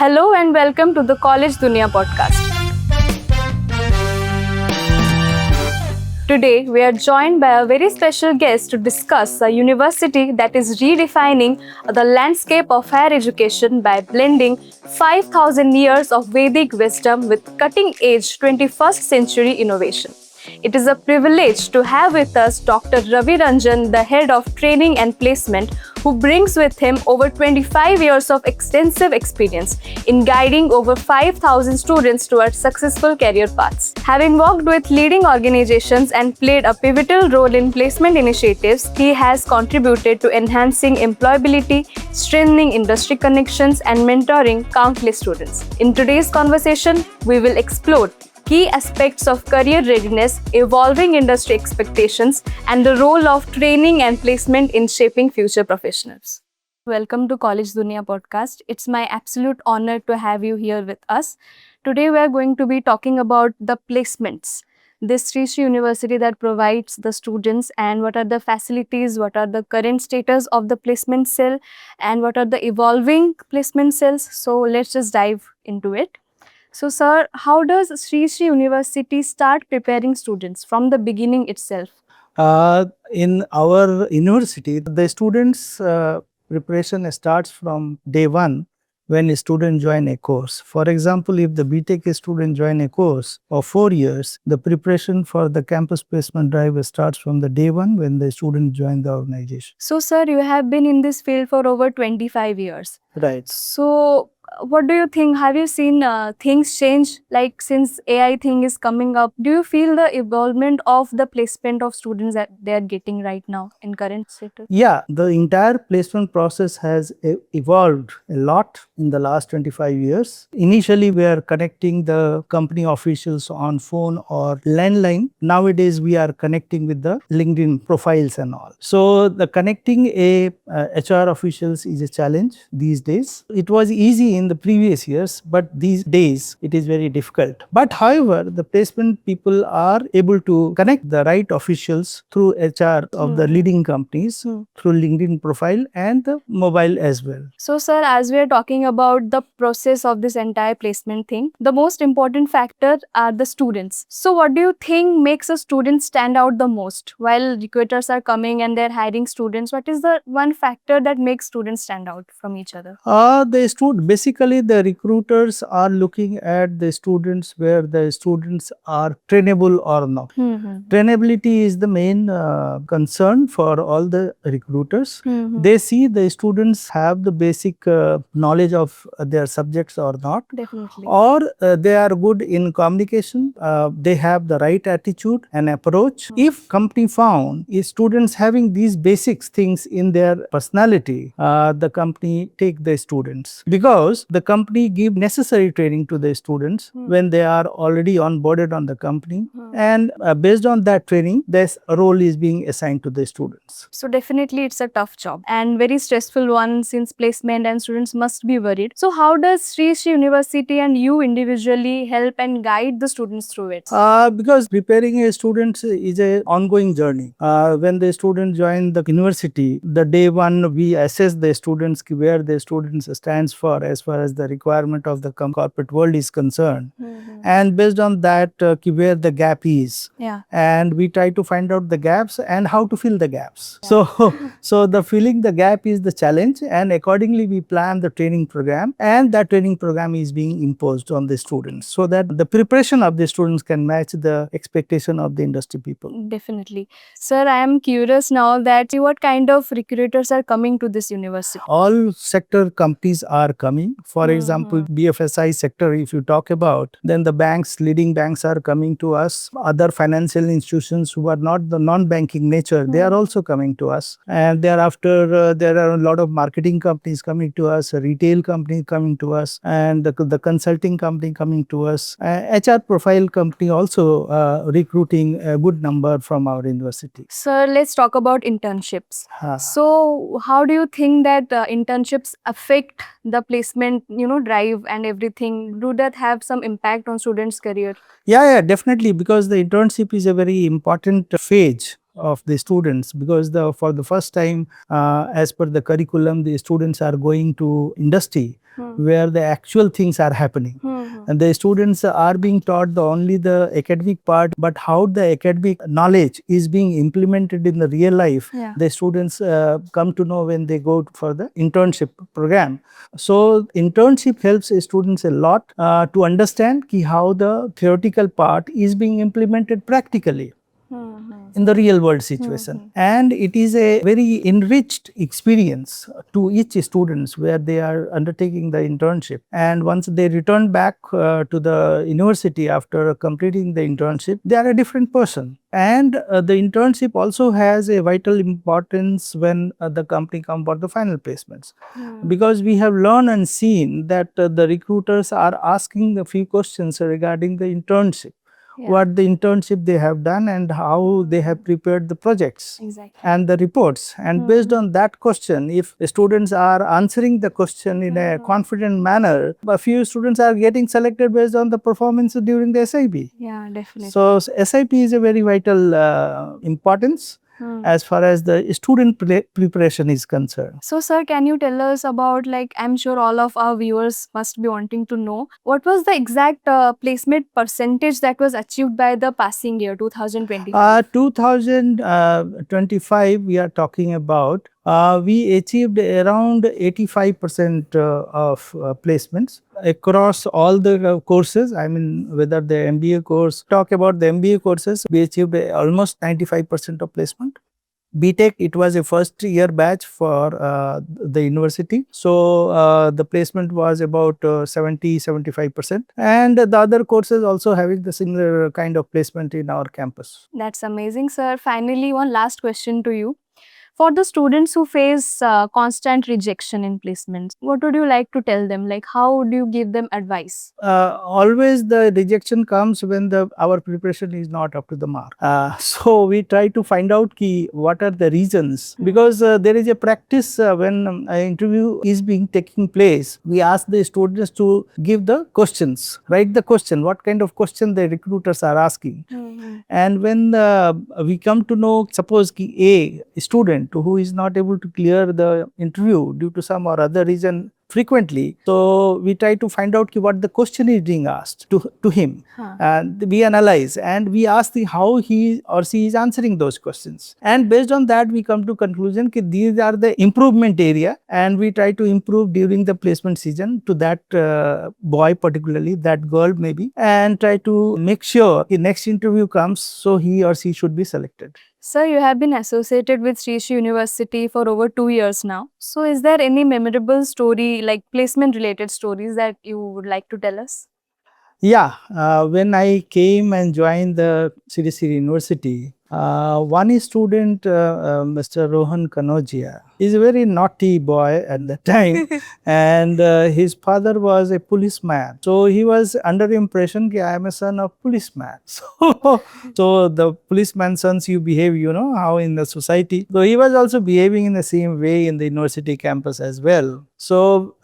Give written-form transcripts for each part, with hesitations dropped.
Hello and welcome to the Collegedunia Podcast. Today, we are joined by a very special guest to discuss a university that is redefining the landscape of higher education by blending 5,000 years of Vedic wisdom with cutting-edge 21st century innovation. It is a privilege to have with us Dr. Ravi Ranjan, the head of training and placement, who brings with him over 25 years of extensive experience in guiding over 5,000 students towards successful career paths. Having worked with leading organizations and played a pivotal role in placement initiatives, he has contributed to enhancing employability, strengthening industry connections, and mentoring countless students. In today's conversation, we will explore key aspects of career readiness, evolving industry expectations, and the role of training and placement in shaping future professionals. Welcome to Collegedunia Podcast. It's my absolute honor to have you here with us. Today we are going to be talking about the placements. This Sri University that provides the students, and what are the facilities, what are the current status of the placement cell, and what are the evolving placement cells. So let's just dive into it. So, sir, how does Sri University start preparing students from the beginning itself? In our university, the students' preparation starts from day one when a student join a course. For example, if the BTech student join a course of 4 years, the preparation for the campus placement drive starts from the day one when the student join the organization. So, sir, you have been in this field for over 25 years. Right. So, what do you think? Have you seen things change, like since AI thing is coming up? Do you feel the evolvement of the placement of students that they are getting right now in current status? Yeah, the entire placement process has evolved a lot in the last 25 years. Initially, we are connecting the company officials on phone or landline. Nowadays, we are connecting with the LinkedIn profiles and all. So, the connecting HR officials is a challenge these days. It was easy in the previous years, but these days it is very difficult. But however, the placement people are able to connect the right officials through HR of the leading companies, through LinkedIn profile and the mobile as well. So, sir, as we are talking about the process of this entire placement thing, the most important factor are the students. So, what do you think makes a student stand out the most? While recruiters are coming and they're hiring students, what is the one factor that makes students stand out from each other? Basically, the recruiters are looking at the students where the students are trainable or not. Trainability is the main concern for all the recruiters. They see the students have the basic knowledge of their subjects or not. Definitely. Or they are good in communication, they have the right attitude and approach. If company found is students having these basic things in their personality, the company take the students, because the company give necessary training to the students when they are already onboarded on the company, and based on that training, this role is being assigned to the students. So definitely it's a tough job and very stressful one, since placement and students must be worried. So how does Sri University and you individually help and guide the students through it? Because preparing a student is an ongoing journey. When the student join the university, the day one we assess the students where the students stands for as far as the requirement of the corporate world is concerned, and based on that where the gap is, and we try to find out the gaps and how to fill the gaps. So the filling the gap is the challenge, and accordingly we plan the training program, and that training program is being imposed on the students so that the preparation of the students can match the expectation of the industry people. Definitely. Sir, I am curious now that what kind of recruiters are coming to this university? All sector companies are coming. For example, BFSI sector, if you talk about, then the banks, leading banks are coming to us. Other financial institutions who are not the non-banking nature, they are also coming to us. And thereafter, there are a lot of marketing companies coming to us, a retail company coming to us, and the consulting company coming to us. HR profile company also recruiting a good number from our university. Sir, let's talk about internships. So how do you think that internships affect the placement, drive and everything? Do that have some impact on students' career? Yeah, definitely, because the internship is a very important phase of the students, because for the first time, as per the curriculum, the students are going to industry where the actual things are happening. And the students are being taught only the academic part, but how the academic knowledge is being implemented in the real life, the students come to know when they go for the internship program. So internship helps students a lot to understand how the theoretical part is being implemented practically in the real world situation. And it is a very enriched experience to each students where they are undertaking the internship. And once they return back to the university after completing the internship, they are a different person. And the internship also has a vital importance when the company comes for the final placements. Because we have learned and seen that the recruiters are asking a few questions regarding the internship. What the internship they have done and how they have prepared the projects and the reports. And based on that question, if students are answering the question in a confident manner, a few students are getting selected based on the performance during the SIP. Yeah, definitely. So SIP is a very vital importance as far as the student preparation is concerned. So, sir, can you tell us about, like, I'm sure all of our viewers must be wanting to know, what was the exact placement percentage that was achieved by the passing year, 2025? 2025, we are talking about, we achieved around 85% of placements across all the courses. I mean, whether the MBA course, talk about the MBA courses, we achieved almost 95% of placement. BTech, it was a first year batch for the university. So the placement was about 70-75%. And the other courses also having the similar kind of placement in our campus. That's amazing, sir. Finally, one last question to you. For the students who face constant rejection in placements, what would you like to tell them? Like, how would you give them advice? Always the rejection comes when our preparation is not up to the mark. So we try to find out what are the reasons, because there is a practice when an interview is being taking place. We ask the students to give the questions, write the question, what kind of question the recruiters are asking. And when we come to know, suppose a student who is not able to clear the interview due to some or other reason frequently, so we try to find out what the question is being asked to him. And we analyze and we ask how he or she is answering those questions. And based on that, we come to conclusion that these are the improvement area, and we try to improve during the placement season to that boy, particularly that girl maybe, and try to make sure the next interview comes, so he or she should be selected. Sir, you have been associated with Sri Sri University for over 2 years now. So, is there any memorable story, like placement related stories, that you would like to tell us? Yeah, when I came and joined the Sri Sri University, one student, Mr. Rohan Kanojia, is a very naughty boy at that time, and his father was a policeman. So he was under the impression that I am a son of policeman. So the policeman sons, you behave, you know, how in the society. So he was also behaving in the same way in the university campus as well. So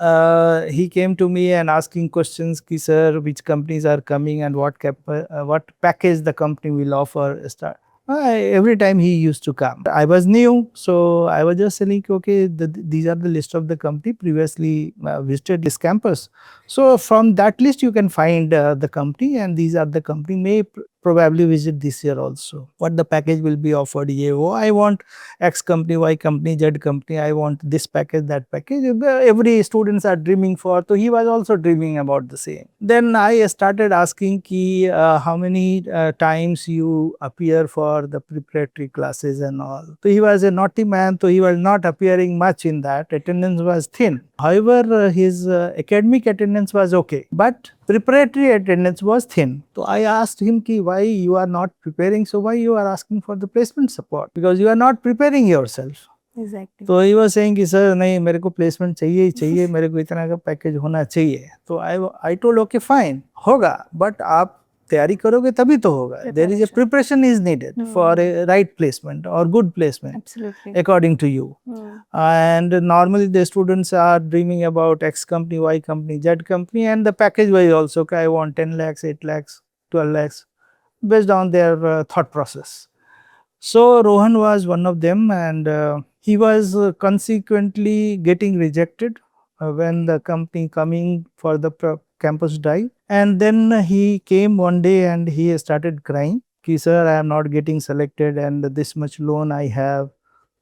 he came to me and asking questions, ki, sir, which companies are coming and what package the company will offer. Every time he used to come. I was new, so I was just saying, okay, these are the list of the company previously visited this campus. So from that list, you can find the company, and these are the company may probably visit this year also. What the package will be offered? Oh, I want X company, Y company, Z company. I want this package, that package. Every students are dreaming for. So he was also dreaming about the same. Then I started asking how many times you appear for the preparatory classes and all. So he was a naughty man, so he was not appearing much in that. Attendance was thin. However, his academic attendance was okay, but preparatory attendance was thin. So I asked him why you are not preparing, so why you are asking for the placement support, because you are not preparing yourself. Exactly. तो he was saying कि sir नहीं, मेरे को placement चाहिए ही चाहिए, मेरे को इतना का पैकेज होना चाहिए. तो I told okay fine, होगा, but आप तैयारी करोगे तभी तो होगा. There is a preparation is needed for a right placement or good placement. Absolutely. According to you. And normally the students are dreaming about X company, Y company, Z company, and the package wise also, okay, I want 10 lakhs, 8 lakhs, 12 lakhs, based on their thought process. So Rohan was one of them, and he was consequently getting rejected when the company coming for the campus drive. And then he came one day and he started crying. Ki, sir, I am not getting selected, and this much loan I have.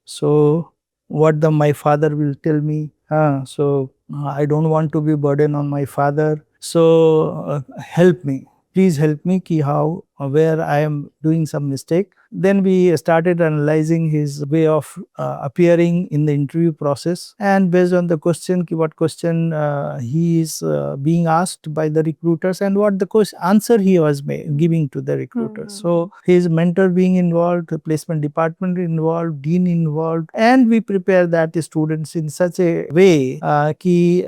So what the my father will tell me? So I don't want to be burden on my father. So help me, please help me. Ki how where I am doing some mistake. Then we started analyzing his way of appearing in the interview process, and based on the question, ki what question he is being asked by the recruiters, and what the answer he was giving to the recruiters. So his mentor being involved, the placement department involved, dean involved, and we prepare that the students in such a way ki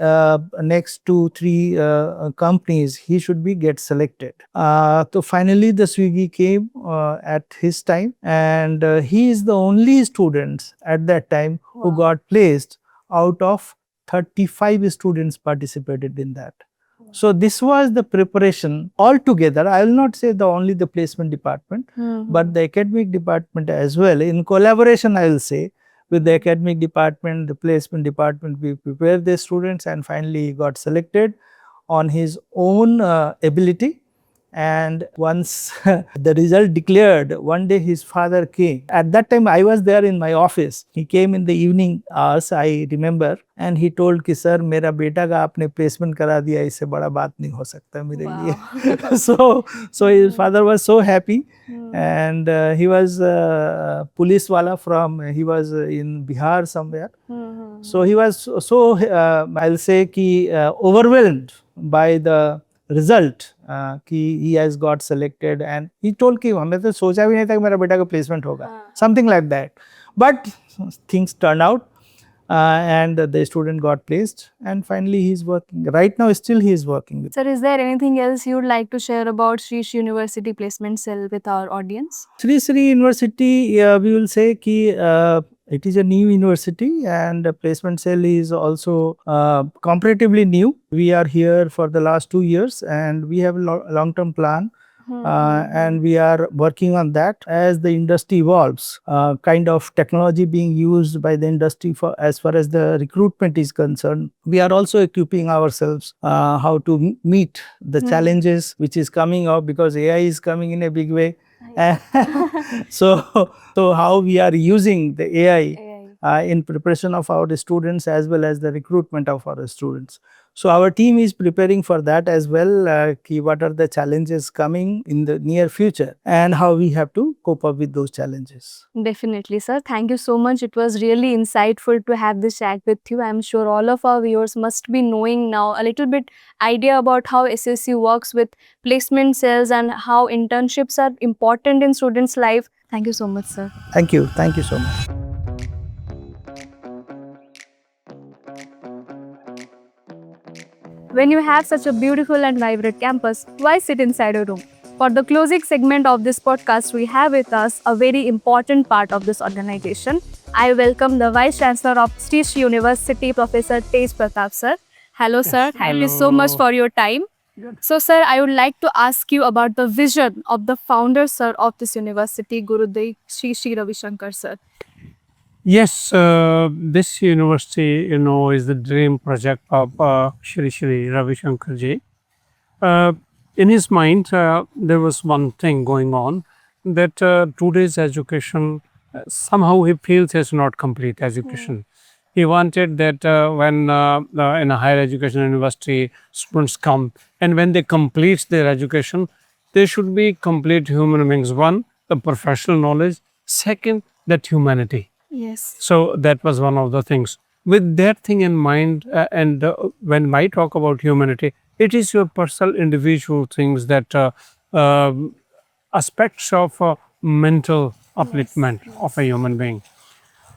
next 2-3 companies he should be get selected. So finally the Swiggy came at his time, and he is the only student at that time who got placed out of 35 students participated in that. So this was the preparation altogether. I will not say the only the placement department, but the academic department as well. In collaboration, I will say, with the academic department, the placement department, we prepared the students, and finally he got selected on his own ability. And once the result declared, one day his father came. At that time I was there in my office. He came in the evening hours, I remember, and he told कि sir मेरा बेटा का आपने placement करा दिया, इससे बड़ा बात नहीं हो सकता मेरे लिए. So his father was so happy, and he was police wala from, he was in Bihar somewhere. So he was so I'll say कि overwhelmed by the result कि he has got selected, and he told कि हमने तो सोचा भी नहीं था कि मेरा बेटा का placement होगा, something like that. But things turned out, and the student got placed, and finally he is working. Right now still he is working with. Sir, is there anything else you would like to share about Sri Sri University Placement Cell with our audience? Sri Sri University, we will say कि it is a new university, and the placement cell is also comparatively new. We are here for the last 2 years, and we have a long-term plan. And we are working on that as the industry evolves. Kind of technology being used by the industry for as far as the recruitment is concerned. We are also equipping ourselves how to meet the challenges which is coming up, because AI is coming in a big way. So how we are using the AI in preparation of our students as well as the recruitment of our students. So our team is preparing for that as well, what are the challenges coming in the near future and how we have to cope up with those challenges. Definitely, sir. Thank you so much. It was really insightful to have this chat with you. I'm sure all of our viewers must be knowing now a little bit idea about how SSU works with placement cells and how internships are important in students' life. Thank you so much, sir. Thank you. Thank you so much. When you have such a beautiful and vibrant campus, why sit inside a room? For the closing segment of this podcast, we have with us a very important part of this organization. I welcome the Vice Chancellor of Sri Sri University, Professor Tej Partap, sir. Hello, sir. Thank you so much for your time. So, sir, I would like to ask you about the vision of the founder, sir, of this university, Gurudev Sri Sri Ravi Shankar, sir. Yes, this university, is the dream project of Shri Shri Ravi Shankar ji. In his mind, there was one thing going on, that today's education, somehow he feels is not complete education. He wanted that when in a higher education university, students come, and when they complete their education, they should be complete human beings. One, the professional knowledge. Second, that humanity. Yes. So that was one of the things. With that thing in mind, and when I talk about humanity, it is your personal, individual things, that aspects of mental upliftment of a human being.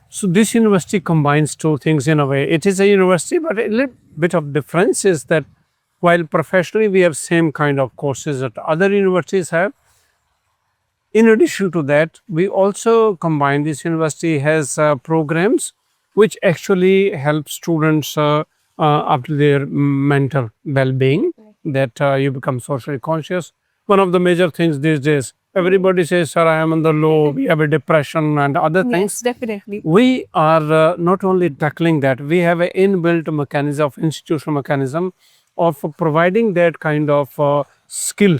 So this university combines two things in a way. It is a university, but a little bit of difference is that while professionally we have same kind of courses that other universities have, in addition to that, we also combine, this university has programs which actually help students up to their mental well-being, that you become socially conscious. One of the major things these days, Everybody says, sir, I am on the low, we have a depression and other things. Yes, definitely. We are not only tackling that, we have an inbuilt mechanism of institutional mechanism of providing that kind of skill.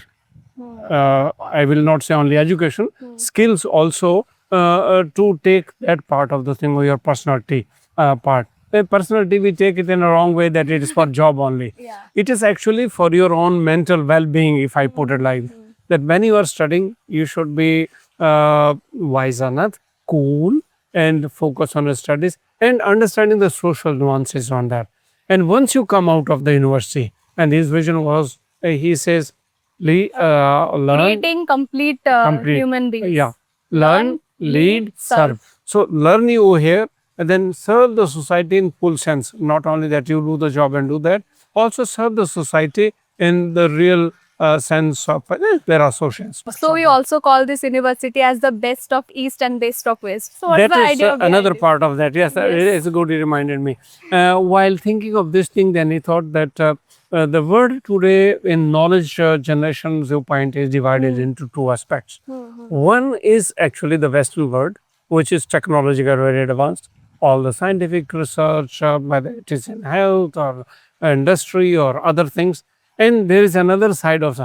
I will not say only education, skills also to take that part of the thing or your personality part. Personality, we take it in a wrong way that it is for job only. Yeah. It is actually for your own mental well-being, if I put it like that. When you are studying, you should be wise enough, cool, and focus on your studies and understanding the social nuances on that. And once you come out of the university, and his vision was, he says, learn, Creating complete, human beings. yeah, learn, lead, serve. So learn you here, and then serve the society in full sense. Not only that you do the job and do that, also serve the society in the real sense of their associations. So we also call this university as the best of East and best of West. So what's That the is idea behind another it? part of that. Yes, it is good. You reminded me. While thinking of this thing, then he thought that the world today in knowledge generation viewpoint is divided into two aspects. One is actually the Western world, which is technologically very advanced. All the scientific research, whether it is in health or industry or other things. And there is another side of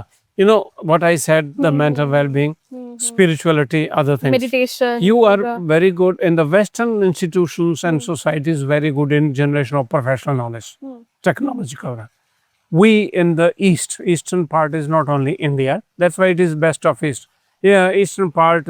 what I said, the mental well-being, spirituality, other things. Meditation. You are yoga. very good in the Western institutions and societies, very good in generation of professional knowledge, technological. We in the Eastern part is not only India. That's why it is best of East. Yeah, Eastern part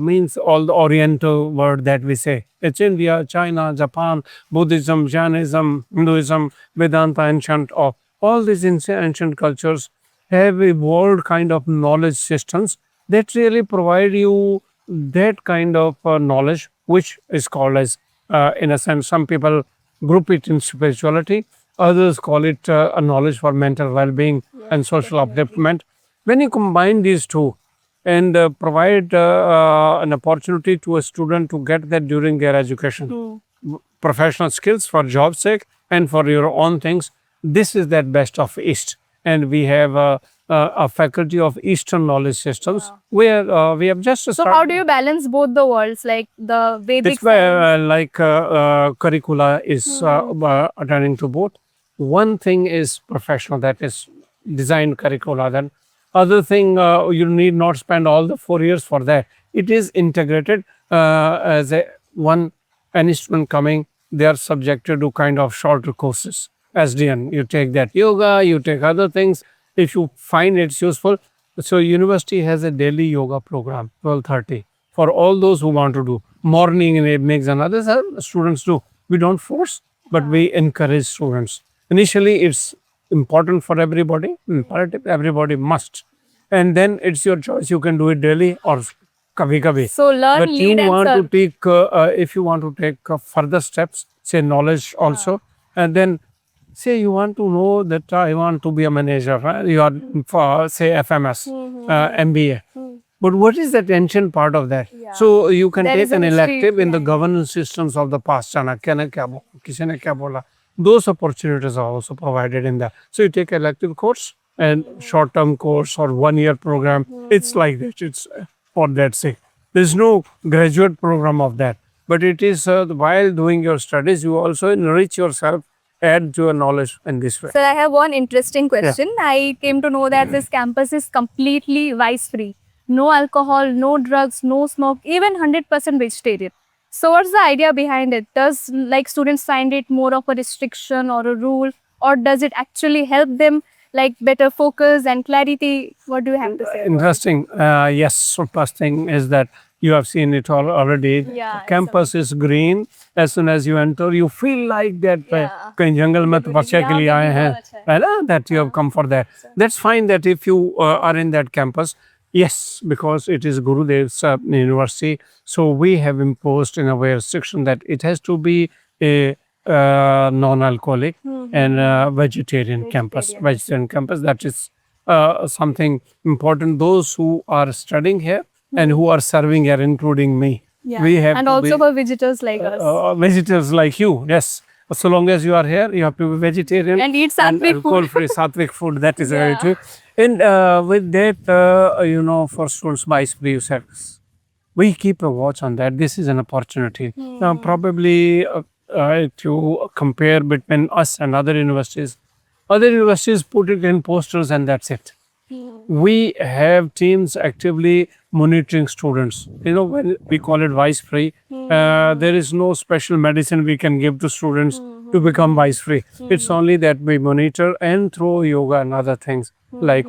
means all the Oriental word that we say. It's India, China, Japan, Buddhism, Jainism, Hinduism, Vedanta, ancient, all these ancient cultures have evolved kind of knowledge systems that really provide you that kind of knowledge, which is called as, in a sense, some people group it in spirituality, others call it a knowledge for mental well-being and social upliftment. When you combine these two and provide an opportunity to a student to get that during their education, professional skills for job sake and for your own things, this is that best of East. And we have a faculty of Eastern knowledge systems where we have just So how do you balance both the worlds, like the Vedic that's why science? curricula is attending to both. One thing is professional, that is designed curricula. Then other thing, you need not spend all the 4 years for that. It is integrated as an instrument coming. They are subjected to kind of shorter courses. SDN, you take that yoga, you take other things. If you find it's useful. So university has a daily yoga program, 12:30, for all those who want to do. Morning and evenings and others students do. We don't force, but we encourage students. Initially, it's important for everybody. Imperative, everybody must. And then it's your choice. You can do it daily or kabhi. So learn, But you lead and want serve. to take, if you want to take further steps, say knowledge also, and then say you want to know that I want to be a manager. Right? You are for say FMS, MBA. But what is the tension part of that? So you can There take is a an history, elective in the governance systems of the past. Chanakya ne kya bola, kisi ne kya bola. Those opportunities are also provided in that. So you take elective course and short-term course or 1-year program. It's like that. It's for that sake. There's no graduate program of that. But it is while doing your studies, you also enrich yourself, add to your knowledge in this way. Sir, I have one interesting question. I came to know that this campus is completely vice-free. No alcohol, no drugs, no smoke, even 100% vegetarian. So what's the idea behind it? Does like students find it more of a restriction or a rule, or does it actually help them like better focus and clarity? What do you have to say? Interesting. Yes, so first thing is that you have seen it all already. Yeah, it's Campus is green. As soon as you enter, you feel like that कहीं जंगल में तपस्या के लिए आए हैं, है ना? That you have come for that. That's fine. That if you are in that campus, yes, because it is Gurudev's university, so we have imposed in a way restriction that it has to be a non-alcoholic and vegetarian campus. Vegetarian campus. That is something important. Those who are studying here and who are serving here, including me, Yeah. we have And to also be, for visitors like us. visitors like you. Yes. So long as you are here, you have to be vegetarian And eat sattvic food. alcohol-free sattvic food. That is very Yeah. true. And with that, for students, vice-free, you said, we keep a watch on that. This is an opportunity. Now, probably, if you compare between us and other universities put it in posters and that's it. We have teams actively monitoring students. When we call it vice free, there is no special medicine we can give to students to become vice free. It's only that we monitor and through yoga and other things like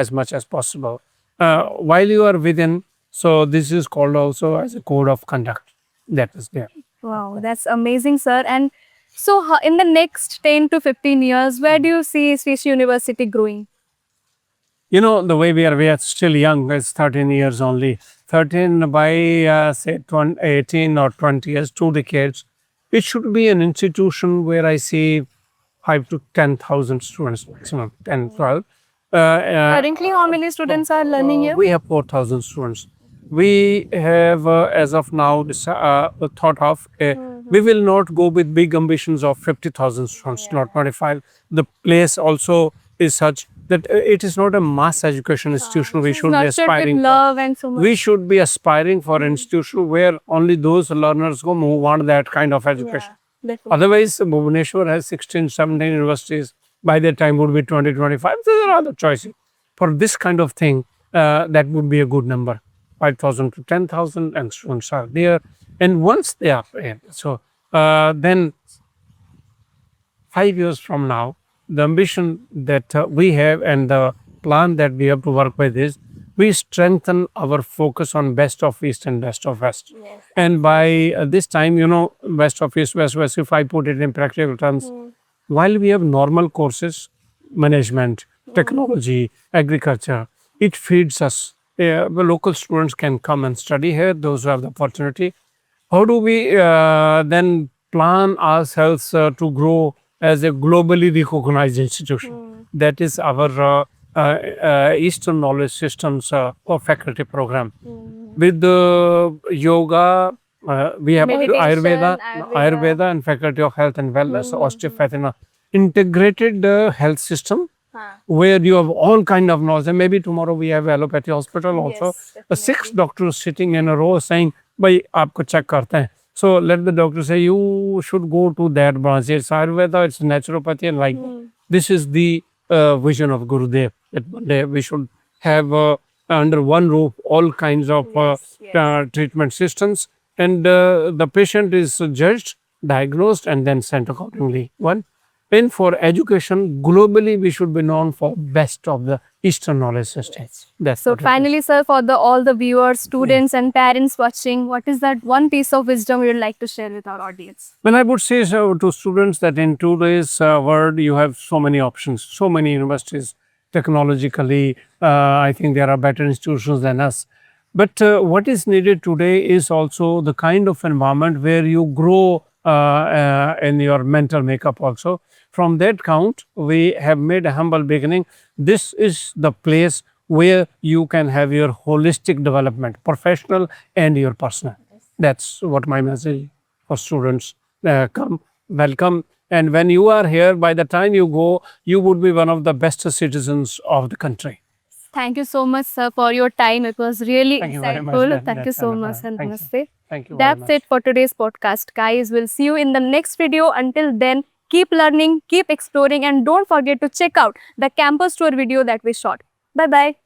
as much as possible. While you are within, so this is called also as a code of conduct that is there. Wow, that's amazing, sir. And so, in the next 10 to 15 years, where do you see Swiss University growing? The way we are still young, it's 13 years only. 13 by, say, 18 or 20 years, 2 decades. It should be an institution where I see 5 to 10,000 students maximum, 10, 12. Currently, how many students are learning here? We have 4,000 students. We have, as of now, thought of, we will not go with big ambitions of 50,000 students, not 25. The place also is such that it is not a mass education institution. We should be Nurtured with aspiring. love and so much. We should be aspiring for an institution where only those learners go who want that kind of education. Definitely. Otherwise, Bhubaneswar has 16, 17 universities. By that time would be 20, 25. There are other choices. For this kind of thing, that would be a good number. 5,000 to 10,000 and students are there. And once they are there, so then 5 years from now, the ambition that we have and the plan that we have to work with is we strengthen our focus on best of East and best of West. Yes. And by this time, best of East, West, if I put it in practical terms, while we have normal courses, management, technology, agriculture, it feeds us. The local students can come and study here, those who have the opportunity. How do we then plan ourselves to grow as a globally recognized institution? That is our Eastern Knowledge Systems or faculty program. With the yoga, we have Meditation, Ayurveda and Faculty of Health and Wellness, osteopathy, integrated health system where you have all kind of knowledge. And maybe tomorrow we have allopathy hospital also. Yes, 6 doctors sitting in a row saying, "Bhai, aapko check karte hain." So let the doctor say, you should go to that branch. It's Ayurveda, it's naturopathy, and like this is the vision of Gurudev. That one day we should have under one roof all kinds of treatment systems, and the patient is judged, diagnosed, and then sent accordingly. One. And for education, globally, we should be known for best of the Eastern knowledge systems. That's So what it is. finally, sir, for all the viewers, students and parents watching, what is that one piece of wisdom you would like to share with our audience? Well, I would say so to students that in today's world, you have so many options, so many universities. Technologically, I think there are better institutions than us. But what is needed today is also the kind of environment where you grow in your mental makeup also. From that count, we have made a humble beginning. This is the place where you can have your holistic development, professional and your personal. That's what my message for students. Come, welcome. And when you are here, by the time you go, you would be one of the best citizens of the country. Thank you so much, sir, for your time. It was really Thank you very much. insightful. That- Thank you that's so enough. much, and Thank you. namaste. Thank you very That's much. it for today's podcast, guys. We'll see you in the next video. Until then, keep learning, keep exploring, and don't forget to check out the campus tour video that we shot. Bye-bye.